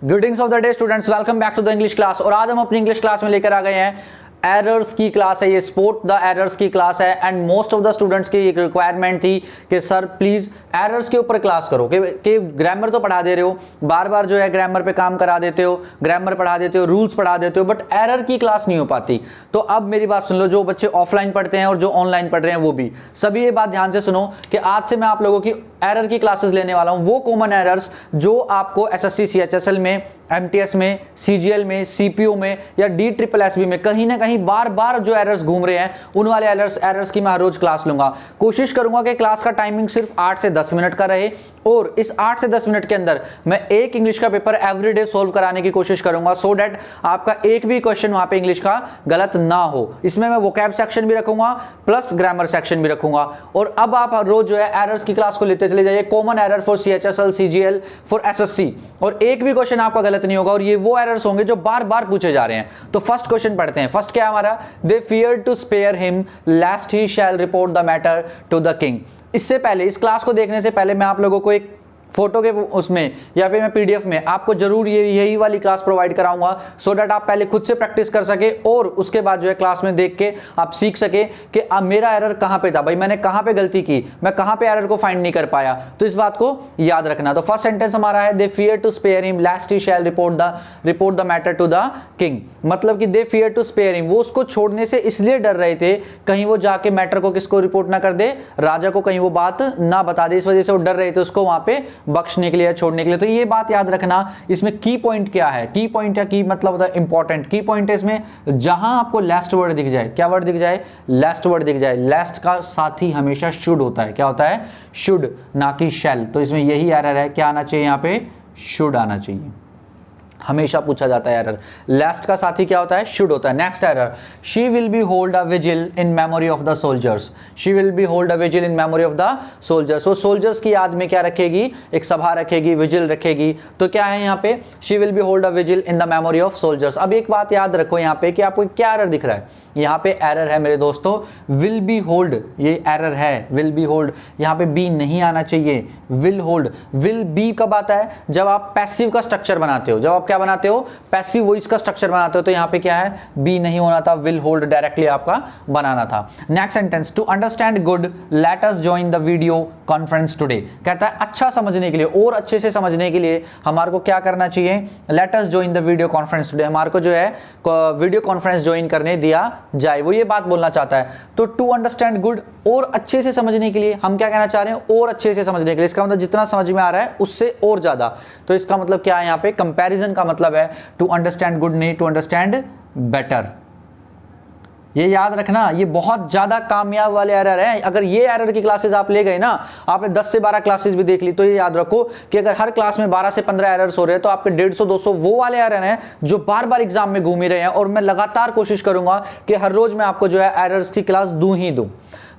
Greetings of the day students, welcome back to the English class. और आज हम अपनी इंग्लिश क्लास में लेकर आ गए हैं एरर्स की क्लास है। ये स्पोर्ट द एरर्स की क्लास है and most of the students की एक रिक्वायरमेंट थी कि सर प्लीज एरर्स के ऊपर क्लास करो कि ग्रामर तो पढ़ा दे रहे हो, बार बार जो है ग्रामर पे काम करा देते हो, ग्रामर पढ़ा देते हो, रूल्स पढ़ा देते हो, बट एरर की क्लास नहीं हो पाती। तो अब मेरी बात सुन लो, जो बच्चे ऑफलाइन पढ़ते हैं और जो ऑनलाइन पढ़ रहे हैं वो भी सभी ये बात ध्यान से सुनो कि आज से मैं आप लोगों की एरर की क्लासेस लेने वाला हूं। वो कॉमन एरर्स जो आपको एसएससी सीएचएसएल में, एमटीएस में, सीजीएल में, सीपीओ में या DSSB में कहीं ना कहीं बार बार जो एरर्स घूम रहे हैं, उन वाले एरर्स की मैं हर रोज क्लास लूंगा। कोशिश करूंगा कि क्लास का टाइमिंग सिर्फ 8 से 10 मिनट का रहे और इस 8 से 10 मिनट के अंदर मैं एक इंग्लिश का पेपर एवरीडे सॉल्व कराने की कोशिश करूंगा, सो दैट आपका एक भी क्वेश्चन वहां पे इंग्लिश का गलत ना हो। इसमें मैं वोकैब सेक्शन भी रखूंगा प्लस ग्रामर सेक्शन भी रखूंगा। और अब आप रोज जो है एरर्स की क्लास को लेते चले जाइए। Common error for CHSL, CGL, for SSC, और एक भी क्वेश्चन आपका गलत नहीं होगा। और ये वो एरर्स होंगे जो बार बार पूछे जा रहे हैं। तो फर्स्ट क्वेश्चन पढ़ते हैं। फर्स्ट क्या है हमारा? They fear to spare him lest he shall report the matter to the king. इससे पहले, इस क्लास को देखने से पहले मैं आप लोगों को एक फोटो के उसमें या फिर मैं पीडीएफ में आपको जरूर यही वाली क्लास प्रोवाइड कराऊंगा, सो दैट आप पहले खुद से प्रैक्टिस कर सके और उसके बाद जो है क्लास में देख के आप सीख सके कि मेरा एरर कहां पे था, भाई मैंने कहां पे गलती की, मैं कहां पे एरर को फाइंड नहीं कर पाया। तो इस बात को याद रखना। तो फर्स्ट सेंटेंस हमारा है they fear to spare him lest he shall report the matter to the king. मतलब कि they fear to spare him, वो उसको छोड़ने से इसलिए डर रहे थे कहीं वो जाके मैटर को किसको रिपोर्ट ना कर दे, राजा को कहीं वो बात ना बता दे। इस वजह से वो डर रहे थे उसको वहां पे बख्शने के लिए, छोड़ने के लिए। तो ये बात याद रखना। इसमें की पॉइंट क्या है? की पॉइंट या की मतलब होता है इंपॉर्टेंट। की पॉइंट है इसमें जहां आपको लास्ट वर्ड दिख जाए, क्या वर्ड दिख जाए? लास्ट वर्ड दिख जाए। लास्ट का साथी हमेशा शुड होता है। क्या होता है? शुड, ना कि शैल। तो इसमें यही एरर है। क्या आना चाहिए? यहां पे शुड आना चाहिए। हमेशा पूछा जाता है एरर। लास्ट का साथी क्या होता है? शुड होता है। Next error, she will be hold a vigil in memory of the soldiers. She will be hold a vigil in memory of the soldiers. वो सोल्जर्स की याद में क्या रखेगी? एक सभा रखेगी, विजिल रखेगी। तो क्या है यहाँ पे? She will be hold a vigil in the memory of soldiers. अब एक बात याद रखो यहाँ पे कि आपको क्या एरर दिख रहा है। यहाँ पे एरर है मेरे दोस्तों, विल बी होल्ड, ये एरर है। विल बी होल्ड, यहाँ पे बी नहीं आना चाहिए। विल होल्ड, विल बी कब आता है? जब आप पैसिव का स्ट्रक्चर बनाते हो। जब आप क्या बनाते हो? पैसिव वॉइस का स्ट्रक्चर बनाते हो। तो यहाँ पे क्या है? बी नहीं होना था, विल होल्ड डायरेक्टली आपका बनाना था। Next sentence, to understand good let us join the video conference today. कहता है अच्छा समझने के लिए और अच्छे से समझने के लिए हमारे को क्या करना चाहिए? Late us join the video conference today. हमारे को जो है वीडियो कॉन्फ्रेंस ज्वाइन करने दिया जाए, वो ये बात बोलना चाहता है। तो टू अंडरस्टैंड गुड, और अच्छे से समझने के लिए हम क्या कहना चाह रहे हैं? और अच्छे से समझने के लिए। इसका मतलब जितना समझ में आ रहा है उससे और ज्यादा। तो इसका मतलब क्या है? यहाँ पे कंपैरिजन का मतलब है टू अंडरस्टैंड गुड, नहीं टू अंडरस्टैंड बेटर। ये याद रखना, ये बहुत ज्यादा कामयाब वाले एरर हैं। अगर ये एरर की क्लासेस आप ले गए ना, आपने 10 से 12 क्लासेस भी देख ली, तो ये याद रखो कि अगर हर क्लास में 12 से 15 एरर्स हो रहे हैं तो आपके 150-200 वो वाले एरर हैं जो बार बार एग्जाम में घूम ही रहे हैं। और मैं लगातार कोशिश करूंगा कि हर रोज मैं आपको जो है एरर्स की क्लास दूं ही दूं।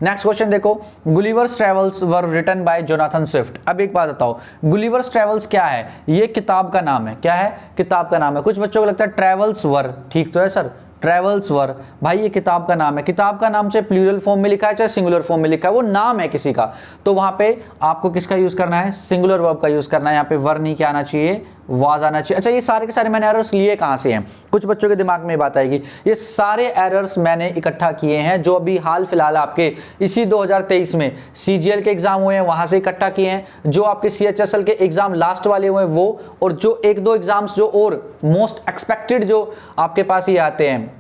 नेक्स्ट क्वेश्चन देखो, Gulliver's travels were written by Jonathan Swift. अब एक बात बताओ, गुलिवर्स ट्रेवल्स क्या है? ये किताब का नाम है। क्या है? किताब का नाम है। कुछ बच्चों को लगता है ट्रेवल्स वर, ठीक तो है सर, ट्रेवल्स वर, भाई ये किताब का नाम है। किताब का नाम चाहे प्लूरल फॉर्म में लिखा है चाहे सिंगुलर फॉर्म में लिखा है, वो नाम है किसी का। तो वहां पे आपको किसका यूज करना है? सिंगुलर वर्ब का यूज करना है। यहाँ पे वर नहीं क्या आना चाहिए? वाज आना चाहिए। अच्छा, ये सारे के सारे मैंने एरर्स लिए कहां से हैं? कुछ बच्चों के दिमाग में बात आएगी, ये सारे एरर्स मैंने इकट्ठा किए हैं जो अभी हाल फिलहाल आपके इसी 2023 में सीजीएल के एग्जाम हुए हैं, वहां से इकट्ठा किए हैं। जो आपके सीएचएसएल के एग्जाम लास्ट वाले हुए वो, और जो एक दो एग्जाम्स जो और मोस्ट एक्सपेक्टेड जो आपके पास ये आते हैं,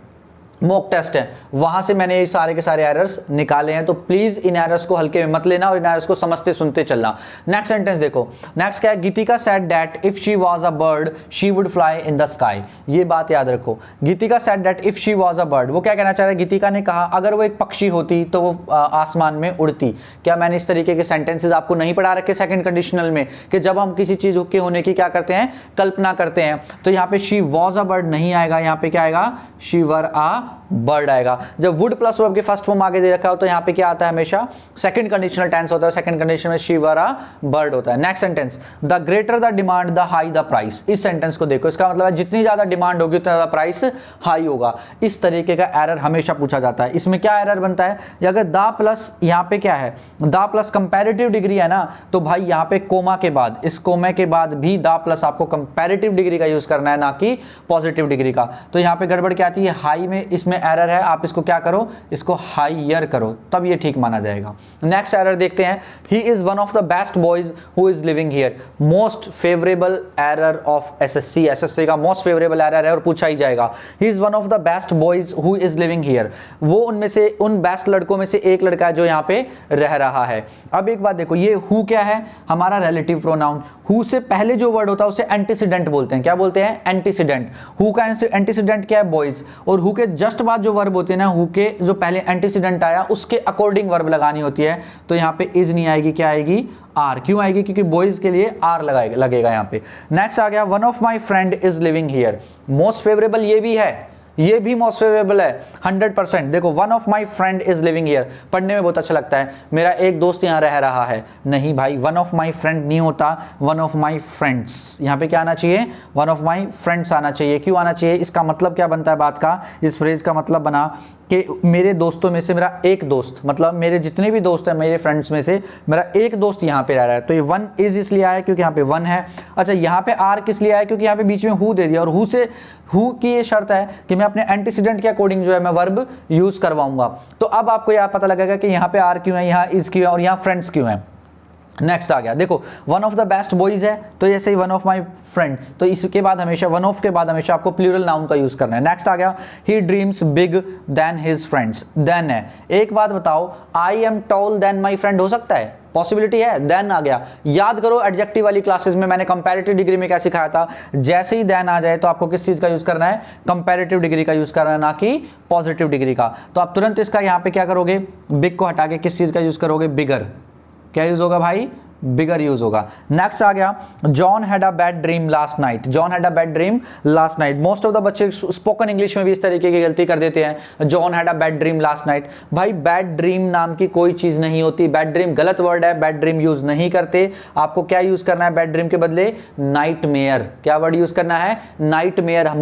मॉक टेस्ट है, वहां से मैंने ये सारे के सारे एरर्स निकाले हैं। तो प्लीज इन एरर्स को हल्के में मत लेना और इन एरर्स को समझते सुनते चलना। नेक्स्ट सेंटेंस देखो, नेक्स्ट क्या है? Geetika said that if she was a bird she would fly in the sky. ये बात याद रखो, Geetika said that if she was a bird. वो क्या कहना चाह रहा है? गीतिका ने कहा अगर वो एक पक्षी होती तो वो आसमान में उड़ती। क्या मैंने इस तरीके के सेंटेंसेस आपको नहीं पढ़ा रखे सेकंड कंडीशनल में, कि जब हम किसी चीज के होने की क्या करते हैं? कल्पना करते हैं। तो यहाँ पे शी वाज अ बर्ड नहीं आएगा, यहाँ पे क्या आएगा? शी वर अ बर्ड आएगा। जब वुड प्लस वर्ब के फर्स्ट फॉर्म आगे दे रखा हो तो यहाँ पे क्या आता है, हमेशा सेकंड कंडीशनल टेंस होता है, सेकंड कंडीशन में शी वर अ बर्ड होता है। Next sentence, the greater the demand the high the price. इस सेंटेंस को देखो, इसका मतलब है जितनी ज्यादा डिमांड होगी उतना ज्यादा प्राइस हाई होगा। इस तरीके का एरर हमेशा पूछा जाता है। इसमें क्या एरर बनता है, अगर द प्लस यहाँ पे क्या है, द प्लस कंपैरेटिव डिग्री है ना, तो भाई यहाँ पे कोमा के बाद, इस कोमे के बाद भी द प्लस आपको कंपैरेटिव डिग्री का यूज करना है, ना कि पॉजिटिव डिग्री का। तो यहाँ पे गड़बड़ क्या आती है, हाई में इसमें एरर है, आप इसको क्या करो, इसको हाइयर करो, तब ये ठीक माना जाएगा। नेक्स्ट एरर देखते हैं, he is one of the best boys who is living here. Most favourable error of SSC, SSC का मोस्ट फेवरेबल एरर है और पूछा ही जाएगा। He is one of the best boys who is living here, वो उनमें से, उन best लड़कों में से एक लड़का है जो यहाँ पे रह रहा है। अब एक बात देखो, ये हु क्या है, हमारा रिलेटिव प्रोनाउन। हु से पहले जो वर्ड होता है उसे एंटीसीडेंट बोलते हैं। क्या बोलते हैं, एंटीसीडेंट। हु का एंटीसीडेंट क्या है, बॉयज। और हु के जस्ट बाद जो वर्ब होते हैं ना, हु के जो पहले एंटीसीडेंट आया उसके अकॉर्डिंग वर्ब लगानी होती है। तो यहाँ पे इज नहीं आएगी, क्या आएगी, आर। क्यों आएगी, क्योंकि बॉयज के लिए आर लगेगा यहाँ पे। नेक्स्ट आ गया, one of my friend is living here. Most favourable ये भी है, ये भी मोस्ट फेवरेबल है 100%। देखो, one of my friend is living here, पढ़ने में बहुत अच्छा लगता है, मेरा एक दोस्त यहाँ रह रहा है। नहीं भाई, वन ऑफ माई फ्रेंड नहीं होता, वन ऑफ माई फ्रेंड्स। यहाँ पे क्या आना चाहिए, वन ऑफ माई फ्रेंड्स आना चाहिए। क्यों आना चाहिए, इसका मतलब क्या बनता है बात का, इस फ्रेज का मतलब बना कि मेरे दोस्तों में से मेरा एक दोस्त, मतलब मेरे जितने भी दोस्त हैं मेरे फ्रेंड्स में से मेरा एक दोस्त यहाँ पे रह रहा है। तो ये वन इज इसलिए आया क्योंकि यहाँ पे वन है। अच्छा, यहाँ पे आर किस लिए आया, क्योंकि यहाँ पे बीच में हु दे दिया, और हु से, हु की ये शर्त है कि मैं अपने एंटीसीडेंट के अकॉर्डिंग जो है मैं वर्ब यूज करवाऊंगा। तो अब आपको यह पता लगेगा कि यहाँ पे आर क्यों है, यहाँ इज क्यों है और यहाँ फ्रेंड्स क्यों है। नेक्स्ट आ गया, देखो, one of the best boys है तो ऐसे ही वन ऑफ माई फ्रेंड्स, तो इसके बाद हमेशा वन ऑफ के बाद हमेशा आपको प्लूरल नाउन का यूज करना है। नेक्स्ट आ गया, he dreams big then his friends. Then है, एक बात बताओ, I am tall then my friend हो सकता है, पॉसिबिलिटी है। देन आ गया, याद करो एडजेक्टिव वाली क्लासेस में मैंने कंपैरेटिव डिग्री में क्या सिखाया था, जैसे ही देन आ जाए तो आपको किस चीज का यूज करना है, कंपैरेटिव डिग्री का यूज करना है, ना कि पॉजिटिव डिग्री का। तो आप तुरंत इसका यहाँ पे क्या करोगे, बिग को हटा के किस चीज का यूज करोगे, बिगर। क्या यूज होगा भाई, बिगर यूज होगा। नेक्स्ट आ गया, John had a bad dream last night. John had a bad dream last night. Most of the बच्चे स्पोकन इंग्लिश में भी इस तरीके की गलती कर देते हैं, John had a bad dream last night. भाई बैड ड्रीम नाम की कोई चीज नहीं होती, बैड ड्रीम गलत वर्ड है, बैड ड्रीम यूज नहीं करते। आपको क्या यूज करना है बैड ड्रीम के बदले, नाइटमेयर। क्या वर्ड यूज करना है, नाइटमेयर।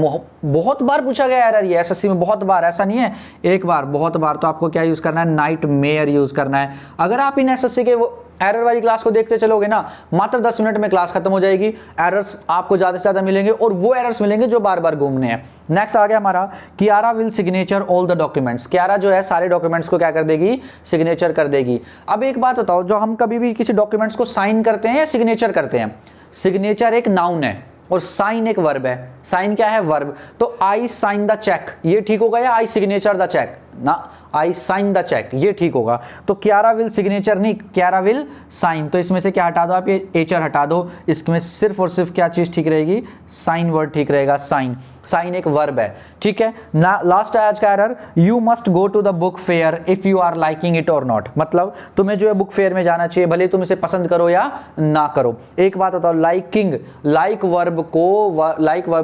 बहुत बार पूछा गया यार ये एसएससी में, बहुत बार, ऐसा नहीं है एक बार, बहुत बार। तो आपको क्या यूज करना है, नाइटमेयर यूज करना है। अगर आप इन एसएससी के वो एरर वाली क्लास को देखते चलोगे ना, मात्र 10 मिनट में क्लास खत्म हो जाएगी। एरर्स आपको ज्यादा से ज्यादा मिलेंगे और वो एरर्स मिलेंगे जो बार बार घूमने हैं। नेक्स्ट आ गया हमारा, Kiara will signature all the documents. Kiara जो है सारे डॉक्यूमेंट्स को क्या कर देगी, सिग्नेचर कर देगी। अब एक बात बताओ, जो हम कभी भी किसी डॉक्यूमेंट्स को साइन करते हैं या सिग्नेचर करते हैं, सिग्नेचर एक नाउन है और साइन एक वर्ब है। साइन क्या है, वर्ब। तो आई साइन द चेक, ये ठीक होगा, या आई सिग्नेचर द चेक ना, आई साइन द चेक, ये ठीक होगा। तो कियारा विल सिग्नेचर नहीं, कियारा विल साइन। तो इसमें से क्या हटा दो आप, ये एचर हटा दो, इसमें सिर्फ और सिर्फ क्या चीज ठीक रहेगी, साइन वर्ड ठीक रहेगा, साइन। साइन एक वर्ब है, ठीक है ना। लास्ट है आज का error, you must go to the book fair if you are liking it और नॉट। मतलब तुम्हें जो है बुक फेयर में जाना चाहिए, भले तुम इसे पसंद करो या ना करो। एक बात बताओ, लाइकिंग, लाइक वर्ब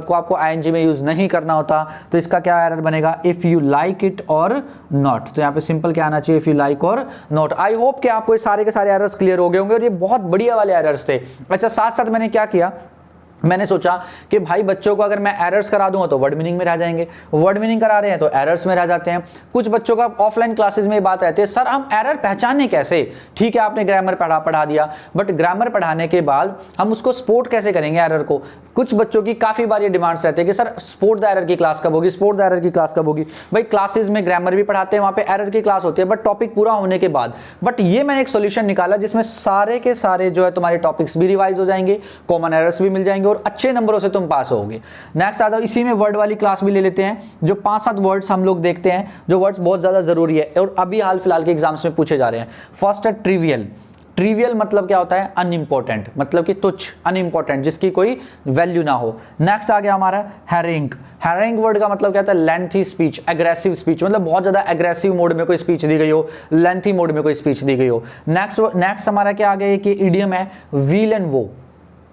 को आपको आईएनजी में यूज नहीं करना होता। तो इसका क्या एरर बनेगा, इफ यू लाइक इट और नॉट। तो यहाँ पे सिंपल क्या आना चाहिए, इफ यू लाइक और नॉट। आई होप कि आपको ये सारे के सारे एरर्स क्लियर हो गए होंगे और ये बहुत बढ़िया वाले एरर्स थे। अच्छा, साथ साथ मैंने क्या किया, मैंने सोचा कि भाई बच्चों को अगर मैं एरर्स करा दूंगा तो वर्ड मीनिंग में रह जाएंगे, वर्ड मीनिंग करा रहे हैं तो एरर्स में रह जाते हैं। कुछ बच्चों का ऑफलाइन क्लासेस में बात रहती है, सर हम एरर पहचाने कैसे। ठीक है, आपने ग्रामर पढ़ा दिया, बट ग्रामर पढ़ाने के बाद हम उसको स्पोर्ट कैसे करेंगे एरर को। कुछ बच्चों की काफी बार ये डिमांड्स रहते हैं कि सर स्पोर्ट द एरर की क्लास कब होगी, स्पोर्ट द एरर की क्लास कब होगी। भाई क्लासेस में ग्रामर भी पढ़ाते हैं, वहां पे एरर की क्लास होती है, बट टॉपिक पूरा होने के बाद। बट ये मैंने एक सोल्यूशन निकाला जिसमें सारे के सारे जो है तुम्हारे टॉपिक्स भी रिवाइज हो जाएंगे, कॉमन एरर्स भी मिल जाएंगे और अच्छे नंबरों से तुम पास होगे। नेक्स्ट आता है, इसी में वर्ड वाली क्लास भी ले लेते हैं, जो 5-7 वर्ड्स हम लोग देखते हैं, जो वर्ड्स बहुत ज्यादा जरूरी है और अभी हाल फिलहाल के एग्जाम्स में पूछे जा रहे हैं। फर्स्ट है ट्रिवियल। ट्रिवियल मतलब क्या होता है, अनइंपॉर्टेंट, मतलब कि तुच्छ, अनइंपॉर्टेंट, जिसकी कोई वैल्यू ना हो। नेक्स्ट आ गया हमारा हैरिंग। हैरिंग वर्ड का मतलब क्या होता है, लेंथी स्पीच, एग्रेसिव स्पीच, मतलब बहुत ज्यादा एग्रेसिव मोड में कोई स्पीच दी गई हो, लेंथी मोड में कोई स्पीच दी गई हो। नेक्स्ट हमारा क्या आ गया कि इडियम है व्हील एंड वो।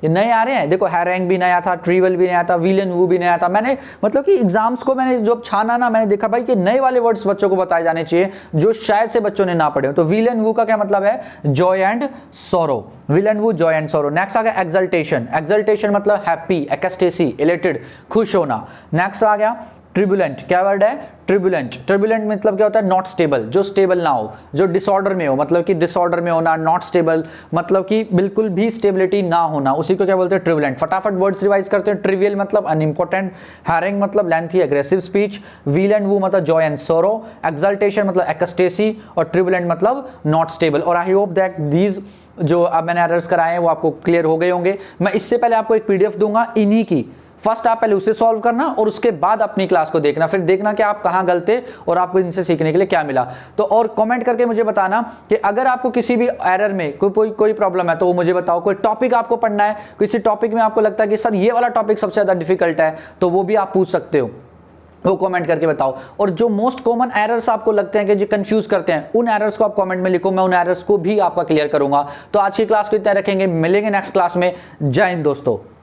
ये नए आ रहे हैं, देखो हैरेंग भी नया था, ट्रिवल भी नया था, विलन वू भी नया था। मैंने मतलब कि एग्जाम्स को मैंने जब छाना ना, मैंने देखा भाई कि नए वाले वर्ड्स बच्चों को बताए जाने चाहिए जो शायद से बच्चों ने ना पढ़े हो। तो विलन वू का क्या मतलब है? Joy and sorrow, weal and woe joy and sorrow. Next आ गया एक्सल्टेशन, एक्सल्टेशन मतलब हैप्पी, एक्सटेसी, एलेटेड, खुश होना। नेक्स्ट आ गया ट्रिबुलेंट, क्या वर्ड है? ट्रिबुलेंट। ट्रिबुलेंट मतलब क्या होता है? नॉट स्टेबल, जो स्टेबल ना हो, जो डिसऑर्डर में हो, मतलब कि डिसऑर्डर में होना। नॉट स्टेबल मतलब कि बिल्कुल भी स्टेबिलिटी ना होना, उसी को क्या बोलते हैं? ट्रिबुलेंट। फटाफट वर्ड्स रिवाइज करते हैं। ट्रिवियल मतलब अनइम्पोर्टेंट, हैरिंग मतलब lengthy aggressive speech, weal and woe मतलब जॉय एंड सोरो, एक्सल्टेशन मतलब एक्सटेसी, और ट्रिबुलेंट मतलब नॉट स्टेबल। और आई होप दैट दीज जो अब मैंने एरर्स कराए हैं वो आपको क्लियर हो गए होंगे। मैं इससे पहले आपको एक पीडीएफ दूंगा इन्हीं की, फर्स्ट आप पहले उसे सॉल्व करना और उसके बाद अपनी क्लास को देखना, फिर देखना कि आप कहां गलते और आपको इनसे सीखने के लिए क्या मिला। तो और कमेंट करके मुझे बताना कि अगर आपको किसी भी एरर में कोई प्रॉब्लम है तो वो मुझे बताओ। कोई टॉपिक आपको पढ़ना है, किसी टॉपिक में आपको लगता है कि सर ये वाला टॉपिक सबसे ज्यादा डिफिकल्ट है, तो वो भी आप पूछ सकते हो, वो कमेंट करके बताओ। और जो मोस्ट कॉमन एरर्स आपको लगते हैं कि जो कंफ्यूज करते हैं, उन एरर्स को आप कमेंट में लिखो, मैं उन एरर्स को भी आपका क्लियर करूंगा। तो आज की क्लास को इतना रखेंगे, मिलेंगे नेक्स्ट क्लास में। जय हिंद दोस्तों।